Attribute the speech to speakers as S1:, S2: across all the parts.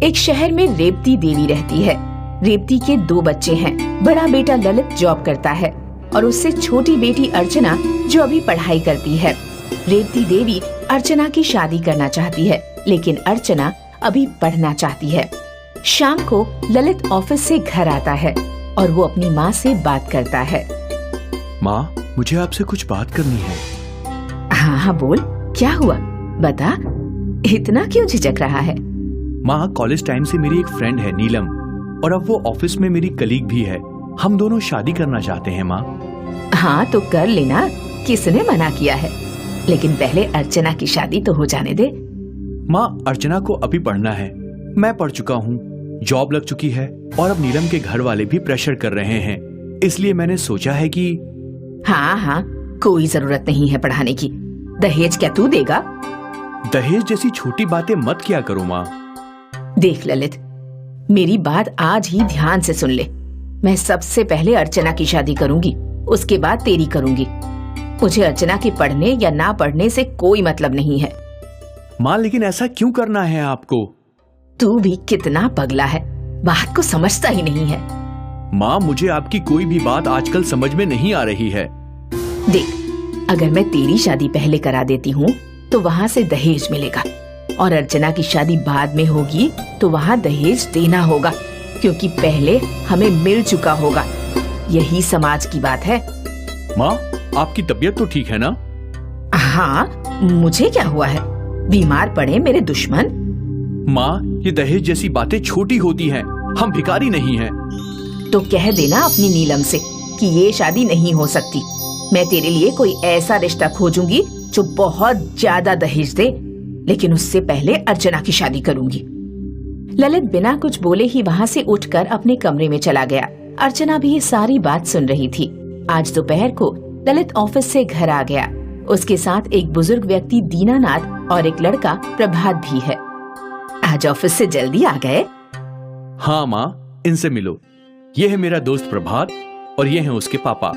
S1: एक शहर में रेवती देवी रहती है। रेवती के 2 बच्चे हैं। बड़ा बेटा ललित जॉब करता है और उससे छोटी बेटी अर्चना जो अभी पढ़ाई करती है। रेवती देवी अर्चना की शादी करना चाहती है, लेकिन अर्चना अभी पढ़ना चाहती है। शाम को ललित ऑफिस से घर आता है और वो अपनी माँ से बात करता है।
S2: माँ, मुझे आपसे कुछ बात करनी है।
S1: हाँ, बोल, क्या हुआ, बता। इतना क्यों झिझक रहा है?
S2: माँ, कॉलेज टाइम से मेरी एक फ्रेंड है नीलम, और अब वो ऑफिस में मेरी कलीग भी है। हम दोनों शादी करना चाहते हैं माँ।
S1: हाँ तो कर लेना, किसने मना किया है? लेकिन पहले अर्चना की शादी तो हो जाने दे।
S2: माँ, अर्चना को अभी पढ़ना है। मैं पढ़ चुका हूँ, जॉब लग चुकी है, और अब नीलम के घर वाले भी प्रेशर कर रहे हैं। इसलिए मैंने सोचा है कि
S1: हाँ, कोई जरूरत नहीं है पढ़ाने की। दहेज क्या तू देगा?
S2: दहेज जैसी छोटी बातें मत किया करो माँ।
S1: देख ललित, मेरी बात आज ही ध्यान से सुन ले। मैं सबसे पहले अर्चना की शादी करूंगी, उसके बाद तेरी करूंगी। मुझे अर्चना के पढ़ने या ना पढ़ने से कोई मतलब नहीं है।
S2: माँ, लेकिन ऐसा क्यों करना है आपको?
S1: तू भी कितना पगला है, बात को समझता ही नहीं है।
S2: माँ, मुझे आपकी कोई भी बात आजकल समझ में नहीं आ रही है।
S1: देख, अगर मैं तेरी शादी पहले करा देती हूँ तो वहाँ से दहेज मिलेगा, और अर्चना की शादी बाद में होगी तो वहाँ दहेज देना होगा, क्योंकि पहले हमें मिल चुका होगा। यही समाज की बात है।
S2: माँ, आपकी तबीयत तो ठीक है ना?
S1: हाँ, मुझे क्या हुआ है? बीमार पड़े मेरे दुश्मन।
S2: माँ, ये दहेज जैसी बातें छोटी होती हैं। हम भिखारी नहीं हैं।
S1: तो कह देना अपनी नीलम से कि ये शादी नहीं हो सकती। मैं तेरे लिए कोई ऐसा रिश्ता खोजूंगी जो बहुत ज्यादा दहेज दे, लेकिन उससे पहले अर्चना की शादी करूंगी। ललित बिना कुछ बोले ही वहाँ से उठकर अपने कमरे में चला गया। अर्चना भी ये सारी बात सुन रही थी। आज दोपहर को ललित ऑफिस से घर आ गया। उसके साथ एक बुजुर्ग व्यक्ति दीनानाथ और एक लड़का प्रभात भी है। आज ऑफिस से जल्दी आ गए?
S2: हाँ माँ, इनसे मिलो। ये है मेरा दोस्त प्रभात और ये है उसके पापा।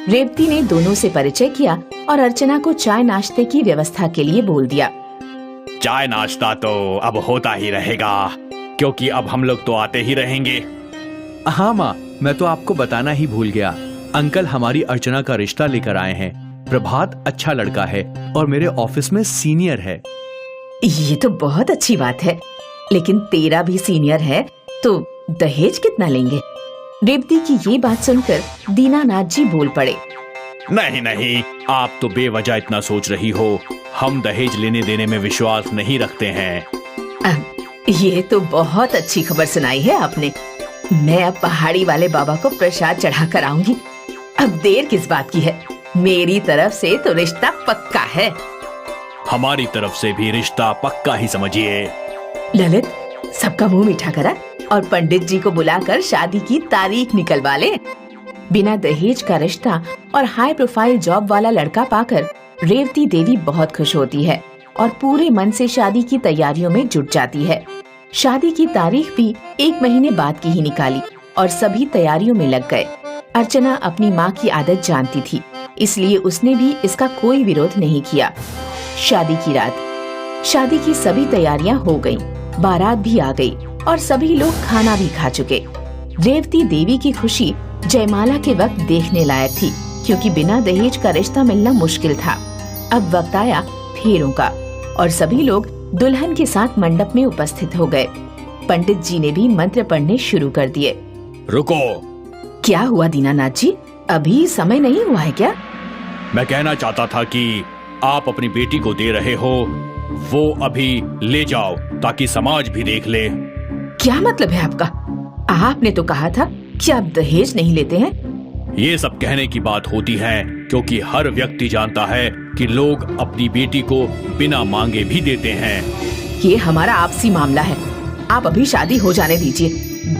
S1: रेवती ने दोनों से परिचय किया और अर्चना को चाय नाश्ते की व्यवस्था के लिए बोल दिया।
S3: चाय नाश्ता तो अब होता ही रहेगा, क्योंकि अब हम लोग तो आते ही रहेंगे।
S2: हाँ माँ, मैं तो आपको बताना ही भूल गया। अंकल हमारी अर्चना का रिश्ता लेकर आए हैं। प्रभात अच्छा लड़का है और मेरे ऑफिस में सीनियर है।
S1: ये तो बहुत अच्छी बात है, लेकिन तेरा भी सीनियर है तो दहेज कितना लेंगे? रेवती की ये बात सुनकर दीनानाथ जी बोल पड़े।
S3: नहीं, आप तो बेवजह इतना सोच रही हो। हम दहेज लेने देने में विश्वास नहीं रखते हैं।
S1: ये तो बहुत अच्छी खबर सुनाई है आपने। मैं अब पहाड़ी वाले बाबा को प्रसाद चढ़ा कर आऊंगी। अब देर किस बात की है? मेरी तरफ से तो रिश्ता पक्का है।
S3: हमारी तरफ से भी रिश्ता पक्का ही समझिए।
S1: ललित, सबका मुंह मीठा करा और पंडित जी को बुलाकर शादी की तारीख निकलवा ले। बिना दहेज का रिश्ता और हाई प्रोफाइल जॉब वाला लड़का पाकर रेवती देवी बहुत खुश होती है और पूरे मन से शादी की तैयारियों में जुट जाती है। शादी की तारीख भी 1 महीने बाद की ही निकाली और सभी तैयारियों में लग गए। अर्चना अपनी माँ की आदत जानती थी, इसलिए उसने भी इसका कोई विरोध नहीं किया। शादी की रात, शादी की सभी तैयारियां हो गयी, बारात भी आ गई और सभी लोग खाना भी खा चुके। रेवती देवी की खुशी जयमाला के वक्त देखने लायक थी, क्योंकि बिना दहेज का रिश्ता मिलना मुश्किल था। अब वक्त आया फेरों का और सभी लोग दुल्हन के साथ मंडप में उपस्थित हो गए। पंडित जी ने भी मंत्र पढ़ने शुरू कर दिए।
S3: रुको।
S1: क्या हुआ दीनानाथ जी? अभी समय नहीं हुआ है क्या?
S3: मैं कहना चाहता था कि आप अपनी बेटी को दे रहे हो, वो अभी ले जाओ ताकि समाज भी देख ले।
S1: क्या मतलब है आपका? आपने तो कहा था कि आप दहेज नहीं लेते हैं।
S3: ये सब कहने की बात होती है, क्योंकि हर व्यक्ति जानता है कि लोग अपनी बेटी को बिना मांगे भी देते हैं।
S1: ये हमारा आपसी मामला है। आप अभी शादी हो जाने दीजिए,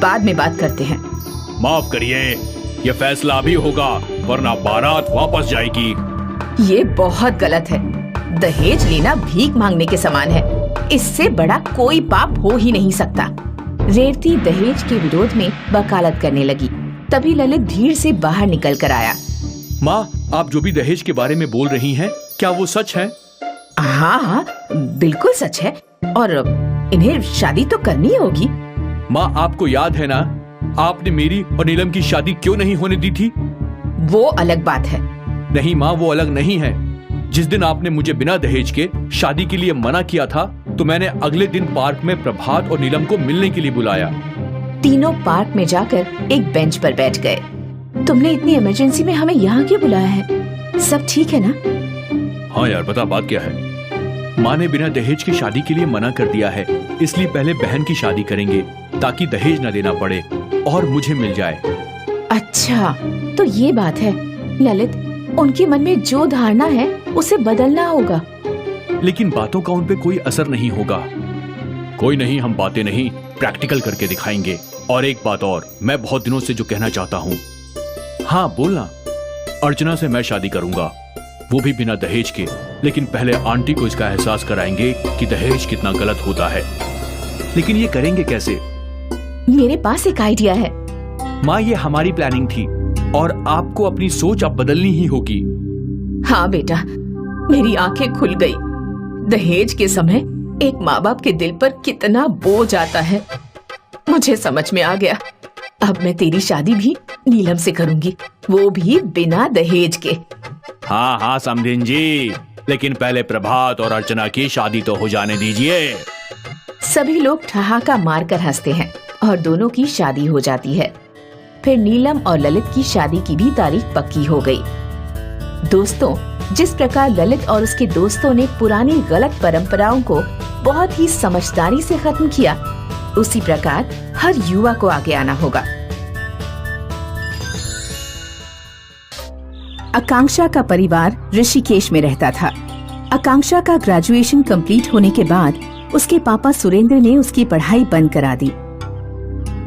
S1: बाद में बात करते हैं।
S3: माफ करिए, ये फैसला अभी होगा, वरना बारात वापस जाएगी।
S1: ये बहुत गलत है। दहेज लेना भीख मांगने के समान है। इससे बड़ा कोई पाप हो ही नहीं सकता। रेवती दहेज के विरोध में वकालत करने लगी। तभी ललित भीड़ से बाहर निकल कर आया।
S2: माँ, आप जो भी दहेज के बारे में बोल रही हैं, क्या वो सच है?
S1: हाँ, बिल्कुल सच है। और इन्हें शादी तो करनी होगी।
S3: माँ, आपको याद है ना, आपने मेरी और नीलम की शादी क्यों नहीं होने दी थी?
S1: वो अलग बात है।
S3: नहीं माँ, वो अलग नहीं है। जिस दिन आपने मुझे बिना दहेज के शादी के लिए मना किया था, तो मैंने अगले दिन पार्क में प्रभात और नीलम को मिलने के लिए बुलाया।
S1: तीनों पार्क में जाकर एक बेंच पर बैठ गए। तुमने इतनी इमरजेंसी में हमें यहाँ क्यों बुलाया है? सब ठीक है ना?
S3: हाँ यार, बता बात क्या है?
S2: माँ ने बिना दहेज की शादी के लिए मना कर दिया है, इसलिए पहले बहन की शादी करेंगे ताकि दहेज न देना पड़े और मुझे मिल जाए।
S1: अच्छा, तो ये बात है। ललित, उनके मन में जो धारणा है उसे बदलना होगा।
S2: लेकिन बातों का उन पे कोई असर नहीं होगा।
S3: कोई नहीं, हम बातें नहीं, प्रैक्टिकल करके दिखाएंगे। और एक बात और, मैं बहुत दिनों से जो कहना चाहता हूँ।
S2: हाँ बोलना।
S3: अर्चना से मैं शादी करूंगा, वो भी बिना दहेज के। लेकिन पहले आंटी को इसका एहसास कराएंगे कि दहेज कितना गलत होता है।
S2: लेकिन ये करेंगे कैसे?
S1: मेरे पास एक आइडिया है।
S2: माँ, ये हमारी प्लानिंग थी और आपको अपनी सोच अब बदलनी ही होगी।
S1: हाँ बेटा, मेरी आंखें खुल गई। दहेज के समय एक माँ बाप के दिल पर कितना बोझ आता है, मुझे समझ में आ गया। अब मैं तेरी शादी भी नीलम से करूंगी, वो भी बिना दहेज के।
S3: हाँ हाँ समधिन जी, लेकिन पहले प्रभात और अर्चना की शादी तो हो जाने दीजिए।
S1: सभी लोग ठहाका मारकर हंसते हैं और दोनों की शादी हो जाती है। फिर नीलम और ललित की शादी की भी तारीख पक्की हो गई। दोस्तों, जिस प्रकार ललित और उसके दोस्तों ने पुरानी गलत परंपराओं को बहुत ही समझदारी से खत्म किया, उसी प्रकार हर युवा को आगे आना होगा। आकांक्षा का परिवार ऋषिकेश में रहता था। आकांक्षा का ग्रेजुएशन कंप्लीट होने के बाद उसके पापा सुरेंद्र ने उसकी पढ़ाई बंद करा दी।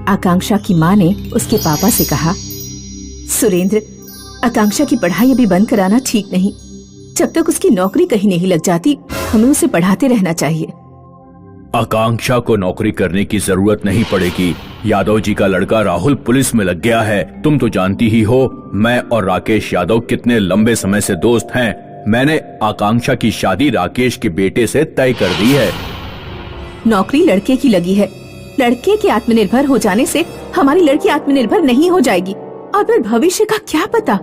S1: आकांक्षा की माँ ने उसके पापा से कहा, सुरेंद्र, आकांक्षा की पढ़ाई अभी बंद कराना ठीक नहीं। जब तक उसकी नौकरी कहीं नहीं लग जाती, हमें उसे पढ़ाते रहना चाहिए।
S3: आकांक्षा को नौकरी करने की जरूरत नहीं पड़ेगी। यादव जी का लड़का राहुल पुलिस में लग गया है। तुम तो जानती ही हो, मैं और राकेश यादव कितने लंबे समय से दोस्त हैं। मैंने आकांक्षा की शादी राकेश के बेटे से तय कर दी है।
S1: नौकरी लड़के की लगी है। लड़के के आत्मनिर्भर हो जाने से हमारी लड़की आत्मनिर्भर नहीं हो जाएगी, और फिर भविष्य का क्या पता।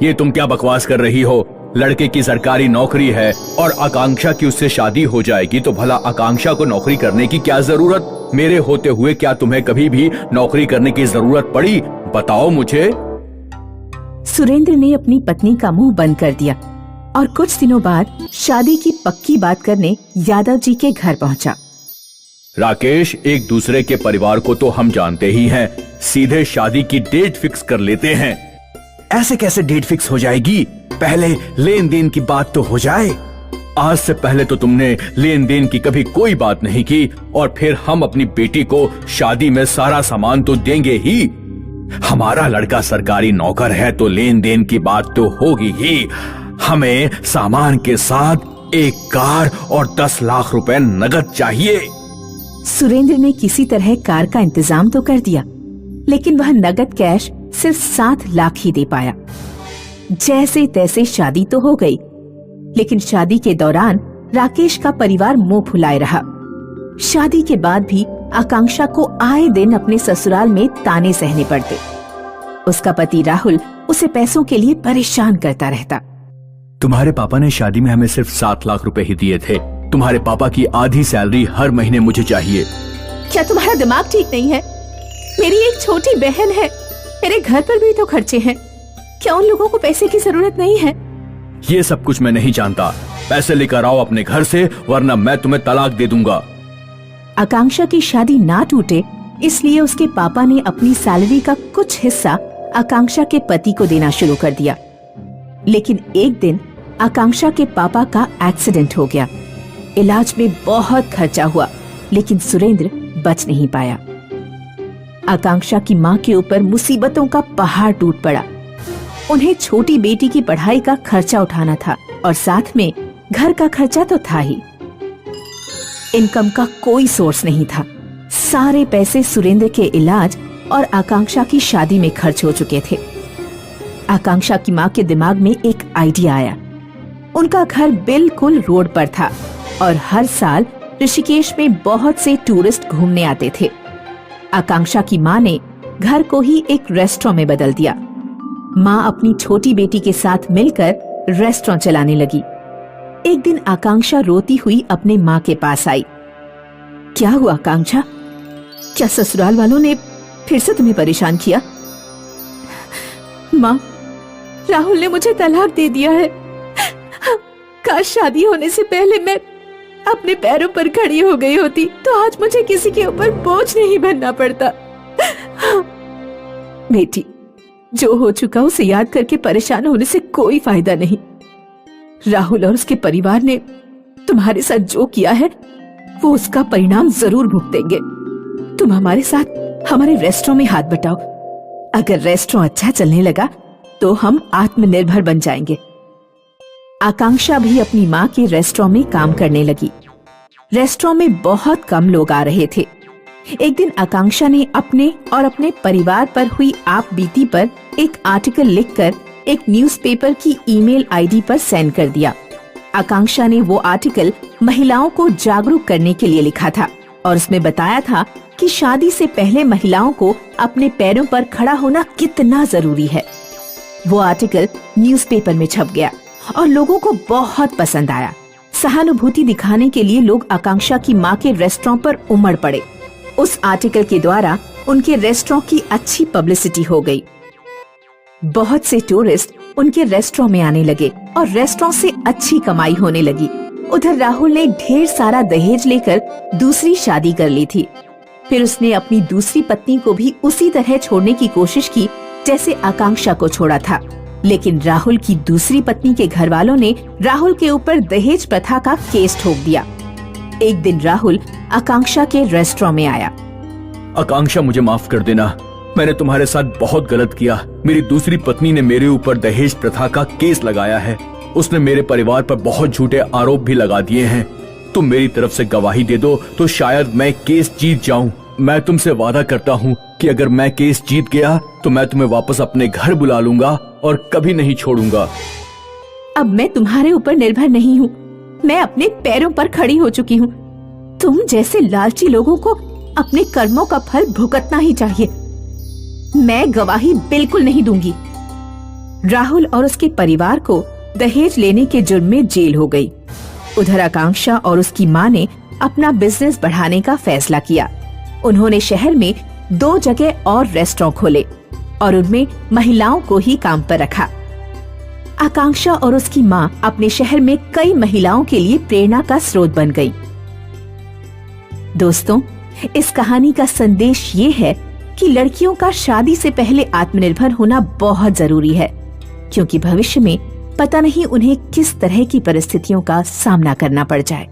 S3: ये तुम क्या बकवास कर रही हो? लड़के की सरकारी नौकरी है और आकांक्षा की उससे शादी हो जाएगी, तो भला आकांक्षा को नौकरी करने की क्या जरूरत? मेरे होते हुए क्या तुम्हें कभी भी नौकरी करने की जरूरत पड़ी? बताओ मुझे।
S1: सुरेंद्र ने अपनी पत्नी का मुंह बंद कर दिया और कुछ दिनों बाद शादी की पक्की बात करने यादव जी के घर पहुंचा।
S3: राकेश, एक दूसरे के परिवार को तो हम जानते ही हैं, सीधे शादी की डेट फिक्स कर लेते हैं।
S4: ऐसे कैसे डेट फिक्स हो जाएगी? पहले लेन देन की बात तो हो जाए।
S3: आज से पहले तो तुमने लेन देन की कभी कोई बात नहीं की, और फिर हम अपनी बेटी को शादी में सारा सामान तो देंगे ही। हमारा लड़का सरकारी नौकर है तो लेन देन की बात तो होगी ही। हमें सामान के साथ एक कार और 10 लाख रुपए नगद चाहिए।
S1: सुरेंद्र ने किसी तरह कार का इंतजाम तो कर दिया, लेकिन वह नगद कैश सिर्फ 7 लाख ही दे पाया। जैसे तैसे शादी तो हो गई, लेकिन शादी के दौरान राकेश का परिवार मुंह फुलाए रहा। शादी के बाद भी आकांक्षा को आए दिन अपने ससुराल में ताने सहने पड़ते। उसका पति राहुल उसे पैसों के लिए परेशान करता रहता।
S3: तुम्हारे पापा ने शादी में हमें सिर्फ 7 लाख रुपए ही दिए थे। तुम्हारे पापा की आधी सैलरी हर महीने मुझे चाहिए।
S1: क्या तुम्हारा दिमाग ठीक नहीं है? मेरी एक छोटी बहन है, मेरे घर पर भी तो खर्चे हैं। क्या उन लोगों को पैसे की जरूरत नहीं है?
S3: ये सब कुछ मैं नहीं जानता। पैसे लेकर आओ अपने घर से, वरना मैं तुम्हें तलाक दे दूंगा।
S1: आकांक्षा की शादी ना टूटे, इसलिए उसके पापा ने अपनी सैलरी का कुछ हिस्सा आकांक्षा के पति को देना शुरू कर दिया। लेकिन एक दिन आकांक्षा के पापा का एक्सीडेंट हो गया। इलाज में बहुत खर्चा हुआ, लेकिन सुरेंद्र बच नहीं पाया। आकांक्षा की माँ के ऊपर मुसीबतों का पहाड़ टूट पड़ा। उन्हें छोटी बेटी की पढ़ाई का खर्चा उठाना था और साथ में घर का खर्चा तो था ही। इनकम का कोई सोर्स नहीं था। सारे पैसे सुरेंद्र के इलाज और आकांक्षा की शादी में खर्च हो चुके थे। आकांक्षा की माँ के दिमाग में एक आइडिया आया। उनका घर बिल्कुल रोड पर था और हर साल ऋषिकेश में बहुत से टूरिस्ट घूमने आते थे। आकांक्षा की माँ ने घर को ही एक रेस्टोरेंट में बदल दिया। माँ अपनी छोटी बेटी के साथ मिलकर रेस्टोरेंट चलाने लगी। एक दिन आकांक्षा रोती हुई अपने माँ के पास आई। क्या हुआ आकांक्षा? क्या ससुराल वालों ने फिर से तुम्हें परेशान किया? माँ, राहुल ने मुझे तलाक दे दिया है। काश शादी होने से पहले मैं अपने पैरों पर खड़ी हो गई होती तो आज मुझे किसी के ऊपर बोझ नहीं बनना पड़ता। बेटी, जो हो चुका उसे याद करके परेशान होने से कोई फायदा नहीं। राहुल और उसके परिवार ने तुम्हारे साथ जो किया है वो उसका परिणाम जरूर भुगतेंगे। तुम हमारे साथ हमारे रेस्टोरेंट में हाथ बटाओ। अगर रेस्टोरेंट अच्छा चलने लगा तो हम आत्मनिर्भर बन जाएंगे। आकांक्षा भी अपनी माँ के रेस्टोरेंट में काम करने लगी। रेस्टोरेंट में बहुत कम लोग आ रहे थे। एक दिन आकांक्षा ने अपने और अपने परिवार पर हुई आप बीती पर एक आर्टिकल लिखकर एक न्यूज़पेपर की ईमेल आईडी पर सेंड कर दिया। आकांक्षा ने वो आर्टिकल महिलाओं को जागरूक करने के लिए लिखा था और उसमें बताया था कि शादी से पहले महिलाओं को अपने पैरों पर खड़ा होना कितना जरूरी है। वो आर्टिकल न्यूज़पेपर में छप गया और लोगों को बहुत पसंद आया। सहानुभूति दिखाने के लिए लोग आकांक्षा की माँ के रेस्टोरेंट पर उमड़ पड़े। उस आर्टिकल के द्वारा उनके रेस्टोरेंट की अच्छी पब्लिसिटी हो गई। बहुत से टूरिस्ट उनके रेस्टोरेंट में आने लगे और रेस्टोरेंट से अच्छी कमाई होने लगी। उधर राहुल ने ढेर सारा दहेज लेकर दूसरी शादी कर ली थी। फिर उसने अपनी दूसरी पत्नी को भी उसी तरह छोड़ने की कोशिश की जैसे आकांक्षा को छोड़ा था। लेकिन राहुल की दूसरी पत्नी के घर वालों ने राहुल के ऊपर दहेज प्रथा का केस ठोक दिया। एक दिन राहुल आकांक्षा के रेस्टोरेंट में आया।
S3: आकांक्षा, मुझे माफ कर देना, मैंने तुम्हारे साथ बहुत गलत किया। मेरी दूसरी पत्नी ने मेरे ऊपर दहेज प्रथा का केस लगाया है। उसने मेरे परिवार पर बहुत झूठे आरोप भी लगा दिए हैं। तुम मेरी तरफ से गवाही दे दो तो शायद मैं केस जीत जाऊं। मैं तुमसे वादा करता हूं कि अगर मैं केस जीत गया तो मैं तुम्हें वापस अपने घर बुला लूंगा और कभी नहीं छोड़ूंगा।
S1: अब मैं तुम्हारे ऊपर निर्भर नहीं हूँ। मैं अपने पैरों पर खड़ी हो चुकी हूँ। तुम जैसे लालची लोगों को अपने कर्मों का फल भुगतना ही चाहिए। मैं गवाही बिल्कुल नहीं दूंगी। राहुल और उसके परिवार को दहेज लेने के जुर्म में जेल हो गई। उधर आकांक्षा और उसकी माँ ने अपना बिजनेस बढ़ाने का फैसला किया। उन्होंने शहर में 2 जगह और रेस्टोरेंट खोले और उनमें महिलाओं को ही काम पर रखा। आकांक्षा और उसकी माँ अपने शहर में कई महिलाओं के लिए प्रेरणा का स्रोत बन गई। दोस्तों, इस कहानी का संदेश ये है कि लड़कियों का शादी से पहले आत्मनिर्भर होना बहुत जरूरी है, क्योंकि भविष्य में पता नहीं उन्हें किस तरह की परिस्थितियों का सामना करना पड़ जाए।